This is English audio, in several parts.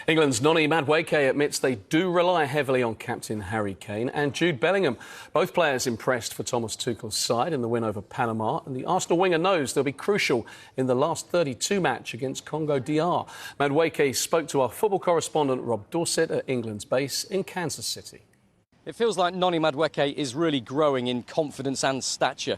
England's Noni Madueke admits they do rely heavily on captain Harry Kane and Jude Bellingham. Both players impressed for Thomas Tuchel's side in the win over Panama, and the Arsenal winger knows they'll be crucial in the last 32 match against Congo DR. Madueke spoke to our football correspondent Rob Dorset at England's base in Kansas City. It feels like Noni Madueke is really growing in confidence and stature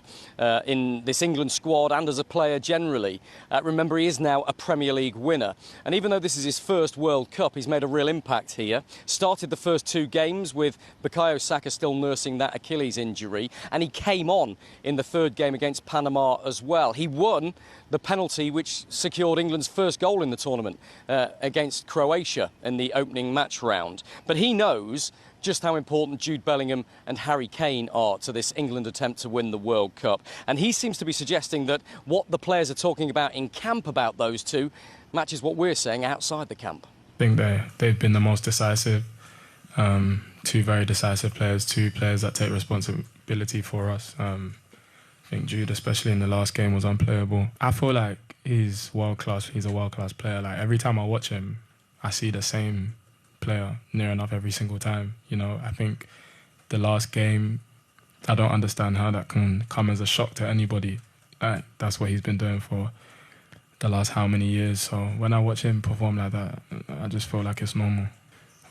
in this England squad and as a player generally. Remember, he is now a Premier League winner. And even though this is his first World Cup, he's made a real impact here. Started the first two games with Bukayo Saka still nursing that Achilles injury. And he came on in the third game against Panama as well. He won the penalty which secured England's first goal in the tournament against Croatia in the opening match round. But he knows just how important Jude Bellingham and Harry Kane are to this England attempt to win the World Cup. And he seems to be suggesting that what the players are talking about in camp about those two matches what we're saying outside the camp. I think they've been the most decisive, two very decisive players, two players that take responsibility for us. I think Jude, especially in the last game, was unplayable. I feel like he's world-class. He's a world-class player. Like, every time I watch him, I see the same player near enough every single time. You know, I think the last game, I don't understand how that can come as a shock to anybody. That's what he's been doing for the last how many years. So when I watch him perform like that, I just feel like it's normal.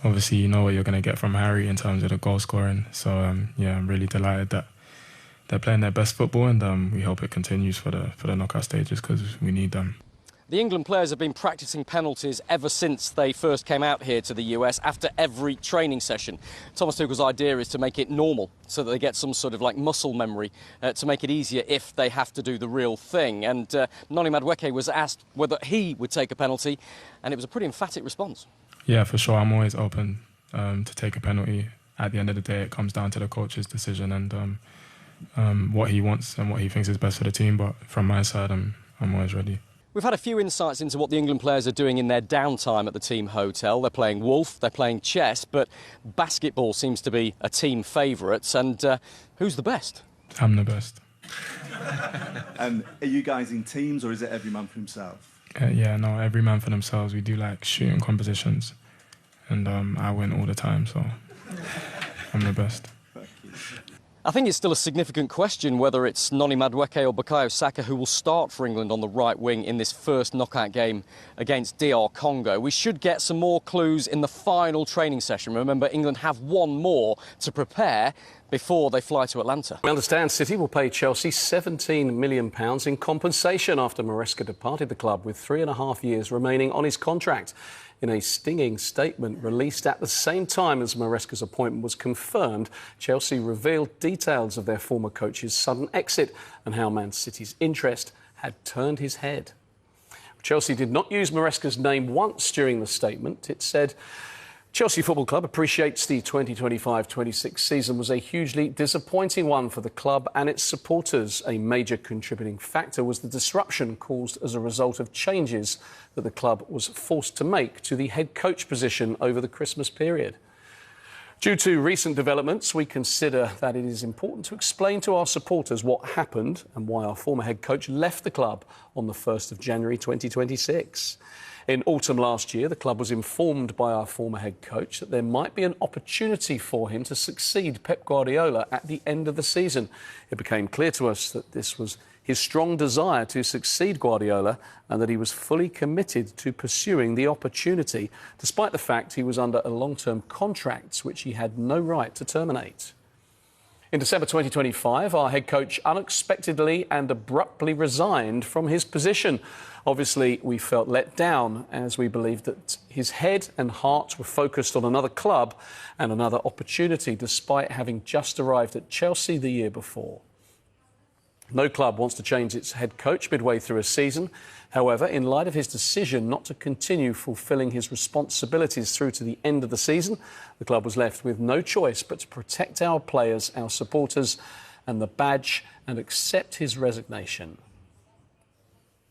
Obviously, you know what you're going to get from Harry in terms of the goal scoring. So yeah, I'm really delighted that they're playing their best football, and we hope it continues for the knockout stages because we need them. The England players have been practising penalties ever since they first came out here to the US after every training session. Thomas Tuchel's idea is to make it normal so that they get some sort of like muscle memory to make it easier if they have to do the real thing. And Noni Madueke was asked whether he would take a penalty, and it was a pretty emphatic response. Yeah, for sure. I'm always open to take a penalty. At the end of the day, it comes down to the coach's decision and what he wants and what he thinks is best for the team. But from my side, I'm always ready. We've had a few insights into what the England players are doing in their downtime at the team hotel. They're playing Wolf, they're playing chess, but basketball seems to be a team favourite. And who's the best? I'm the best. And are you guys in teams, or is it every man for himself? Yeah, no, every man for themselves. We do like shooting competitions, and I win all the time, so I'm the best. I think it's still a significant question whether it's Noni Madueke or Bukayo Saka who will start for England on the right wing in this first knockout game against DR Congo. We should get some more clues in the final training session. Remember, England have one more to prepare before they fly to Atlanta. We understand City will pay Chelsea £17 million in compensation after Maresca departed the club with 3.5 years remaining on his contract. In a stinging statement released at the same time as Maresca's appointment was confirmed, Chelsea revealed details of their former coach's sudden exit and how Man City's interest had turned his head. Chelsea did not use Maresca's name once during the statement. It said, Chelsea Football Club appreciates the 2025-26 season was a hugely disappointing one for the club and its supporters. A major contributing factor was the disruption caused as a result of changes that the club was forced to make to the head coach position over the Christmas period. Due to recent developments, we consider that it is important to explain to our supporters what happened and why our former head coach left the club on the 1st of January 2026. In autumn last year, the club was informed by our former head coach that there might be an opportunity for him to succeed Pep Guardiola at the end of the season. It became clear to us that this was his strong desire to succeed Guardiola and that he was fully committed to pursuing the opportunity, despite the fact he was under a long-term contract which he had no right to terminate. In December 2025, our head coach unexpectedly and abruptly resigned from his position. Obviously, we felt let down as we believed that his head and heart were focused on another club and another opportunity, despite having just arrived at Chelsea the year before. No club wants to change its head coach midway through a season. However, in light of his decision not to continue fulfilling his responsibilities through to the end of the season, the club was left with no choice but to protect our players, our supporters and the badge and accept his resignation.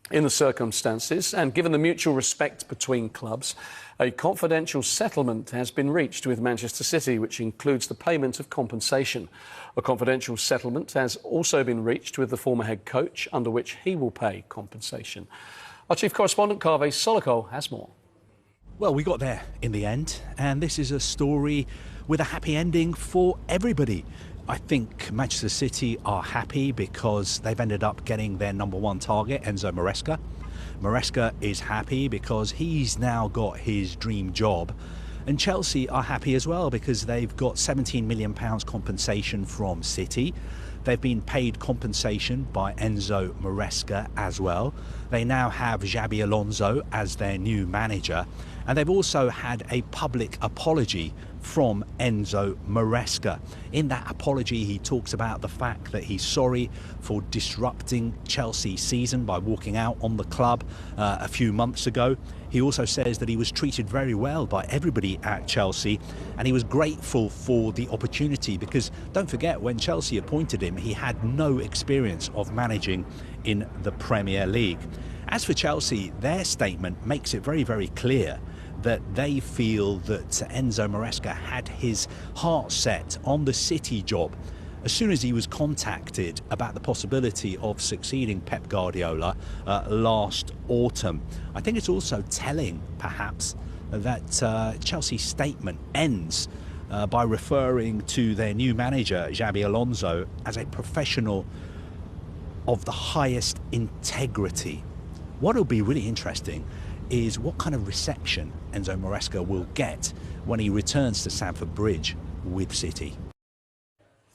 In the circumstances, and given the mutual respect between clubs, a confidential settlement has been reached with Manchester City, which includes the payment of compensation. A confidential settlement has also been reached with the former head coach, under which he will pay compensation. Our chief correspondent, Kaveh Solokol, has more. Well, we got there in the end, and this is a story with a happy ending for everybody. I think Manchester City are happy because they've ended up getting their number one target, Enzo Maresca. Maresca is happy because he's now got his dream job. And Chelsea are happy as well because they've got £17 million compensation from City. They've been paid compensation by Enzo Maresca as well. They now have Xabi Alonso as their new manager. And they've also had a public apology from Enzo Maresca. In that apology, he talks about the fact that he's sorry for disrupting Chelsea's season by walking out on the club a few months ago. He also says that he was treated very well by everybody at Chelsea, and he was grateful for the opportunity because don't forget, when Chelsea appointed him, he had no experience of managing in the Premier League. As for Chelsea, their statement makes it very, very clear that they feel that Enzo Maresca had his heart set on the City job as soon as he was contacted about the possibility of succeeding Pep Guardiola last autumn. I think it's also telling, perhaps, that Chelsea's statement ends by referring to their new manager, Xabi Alonso, as a professional of the highest integrity. What will be really interesting is what kind of reception Enzo Maresca will get when he returns to Stamford Bridge with City.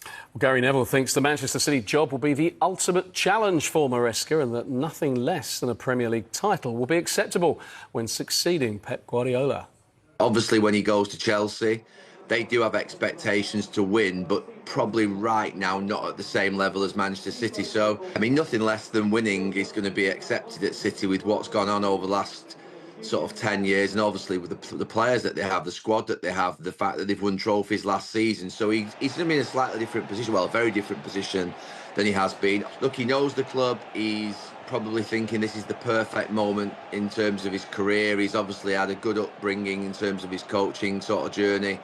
Well, Gary Neville thinks the Manchester City job will be the ultimate challenge for Maresca and that nothing less than a Premier League title will be acceptable when succeeding Pep Guardiola. Obviously, when he goes to Chelsea, they do have expectations to win, but probably right now not at the same level as Manchester City. So, I mean, nothing less than winning is going to be accepted at City with what's gone on over the last sort of 10 years, and obviously with the players that they have, the squad that they have, the fact that they've won trophies last season. So he's going to be in a slightly different position, well, a very different position than he has been. Look, he knows the club. He's probably thinking this is the perfect moment in terms of his career. He's obviously had a good upbringing in terms of his coaching sort of journey.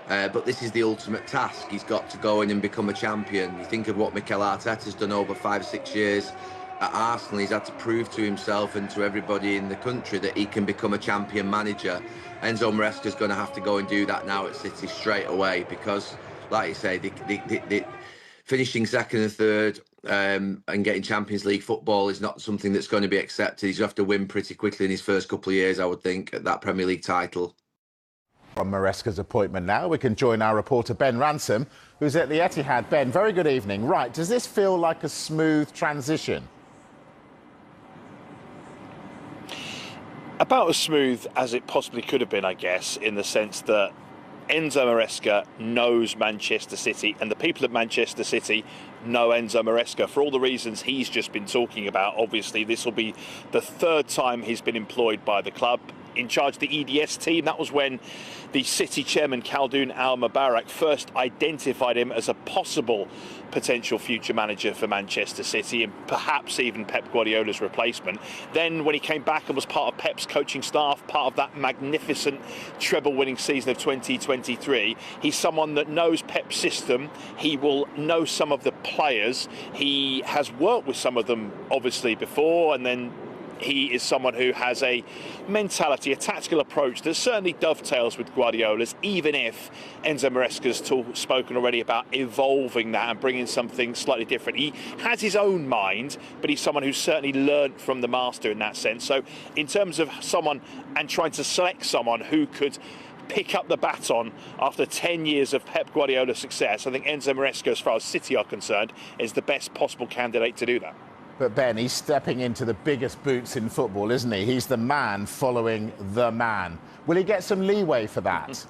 But this is the ultimate task. He's got to go in and become a champion. You think of what Mikel Arteta's done over 5 or 6 years at Arsenal. He's had to prove to himself and to everybody in the country that he can become a champion manager. Enzo Maresca's going to have to go and do that now at City straight away because, like you say, the finishing second and third and getting Champions League football is not something that's going to be accepted. He's going to have to win pretty quickly in his first couple of years, I would think, at that Premier League title. From Maresca's appointment now, we can join our reporter Ben Ransom, who's at the Etihad. Ben, very good evening. Right, does this feel like a smooth transition? About as smooth as it possibly could have been, I guess, in the sense that Enzo Maresca knows Manchester City and the people at Manchester City know Enzo Maresca for all the reasons he's just been talking about. Obviously, this will be the third time he's been employed by the club in charge of the EDS team. That was when the City chairman Khaldoon Al-Mubarak first identified him as a possible potential future manager for Manchester City and perhaps even Pep Guardiola's replacement. Then when he came back and was part of Pep's coaching staff, part of that magnificent treble-winning season of 2023, he's someone that knows Pep's system. He will know some of the players. He has worked with some of them obviously before, and then he is someone who has a mentality, a tactical approach that certainly dovetails with Guardiola's, even if Enzo Maresca's spoken already about evolving that and bringing something slightly different. He has his own mind, but he's someone who's certainly learned from the master in that sense. So in terms of someone and trying to select someone who could pick up the baton after 10 years of Pep Guardiola's success, I think Enzo Maresca, as far as City are concerned, is the best possible candidate to do that. But Ben, he's stepping into the biggest boots in football, isn't he? He's the man following the man. Will he get some leeway for that?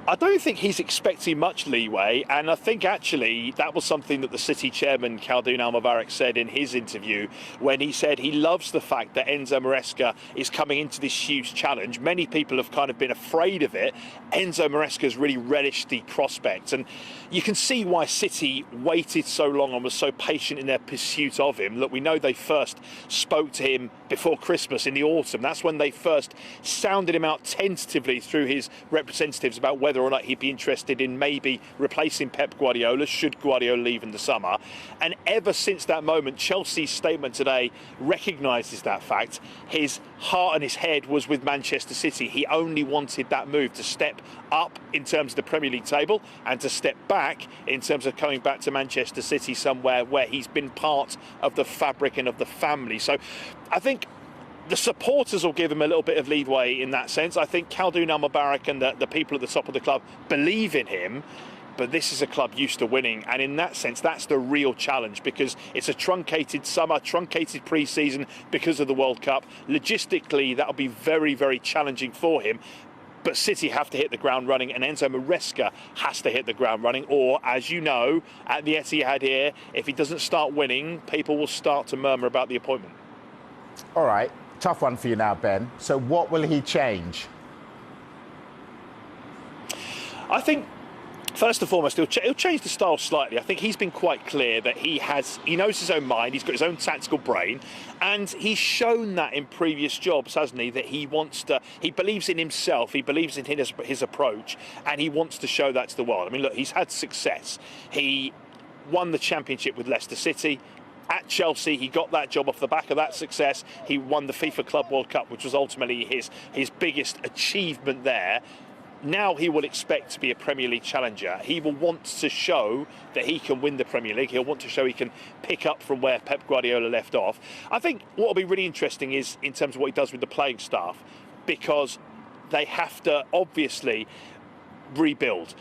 I don't think he's expecting much leeway, and I think actually that was something that the City chairman Khaldoon Al-Mubarak said in his interview when he said he loves the fact that Enzo Maresca is coming into this huge challenge. Many people have kind of been afraid of it. Enzo Maresca has really relished the prospect, and you can see why City waited so long and was so patient in their pursuit of him. Look, we know they first spoke to him before Christmas in the autumn. That's when they first sounded him out tentatively through his representatives about whether whether or not he'd be interested in maybe replacing Pep Guardiola should Guardiola leave in the summer. And ever since that moment, Chelsea's statement today recognises that fact. His heart and his head was with Manchester City. He only wanted that move to step up in terms of the Premier League table and to step back in terms of coming back to Manchester City, somewhere where he's been part of the fabric and of the family. So I think the supporters will give him a little bit of leeway in that sense. I think Khaldoon Al-Mubarak and the people at the top of the club believe in him. But this is a club used to winning, and in that sense, that's the real challenge, because it's a truncated summer, truncated pre-season because of the World Cup. Logistically, that'll be very, very challenging for him. But City have to hit the ground running, and Enzo Maresca has to hit the ground running. Or, as you know, at the Etihad here, if he doesn't start winning, people will start to murmur about the appointment. All right, tough one for you now, Ben. So what will he change? I think, first and foremost, he'll change the style slightly. I think he's been quite clear that he knows his own mind, he's got his own tactical brain, and he's shown that in previous jobs, hasn't he, that he believes in himself, he believes in his approach, and he wants to show that to the world. I mean, look, he's had success. He won the championship with Leicester City. At Chelsea, he got that job off the back of that success. He won the FIFA Club World Cup, which was ultimately his biggest achievement there. Now he will expect to be a Premier League challenger. He will want to show that he can win the Premier League. He'll want to show he can pick up from where Pep Guardiola left off. I think what will be really interesting is in terms of what he does with the playing staff, because they have to obviously rebuild.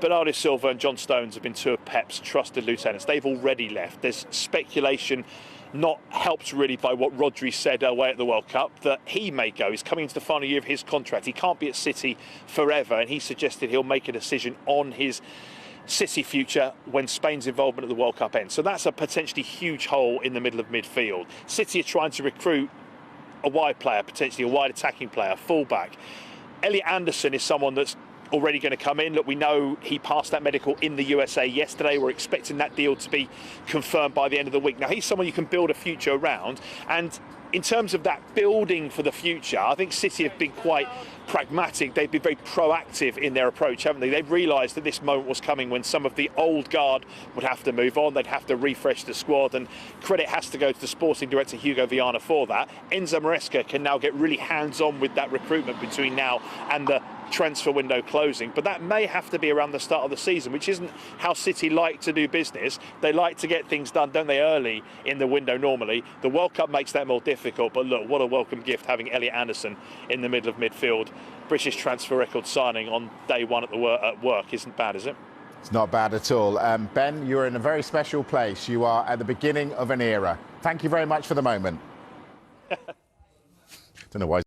Bernardo Silva and John Stones have been two of Pep's trusted lieutenants. They've already left. There's speculation, not helped really by what Rodri said away at the World Cup, that he may go. He's coming into the final year of his contract. He can't be at City forever, and he suggested he'll make a decision on his City future when Spain's involvement at the World Cup ends. So that's a potentially huge hole in the middle of midfield. City are trying to recruit a wide player, potentially a wide attacking player, fullback. Elliot Anderson is someone that's already going to come in. Look, we know he passed that medical in the USA yesterday. We're expecting that deal to be confirmed by the end of the week. Now, he's someone you can build a future around. And in terms of that building for the future, I think City have been quite pragmatic. They've been very proactive in their approach, haven't they? They've realised that this moment was coming when some of the old guard would have to move on. They'd have to refresh the squad, and credit has to go to the sporting director, Hugo Viana, for that. Enzo Maresca can now get really hands-on with that recruitment between now and the transfer window closing, but that may have to be around the start of the season, which isn't how City like to do business. They like to get things done, don't they, early in the window normally. The World Cup makes that more difficult, but look, what a welcome gift having Elliot Anderson in the middle of midfield. British transfer record signing on day one at work isn't bad, is it? It's not bad at all. Ben, you're in a very special place. You are at the beginning of an era. Thank you very much for the moment. Don't know why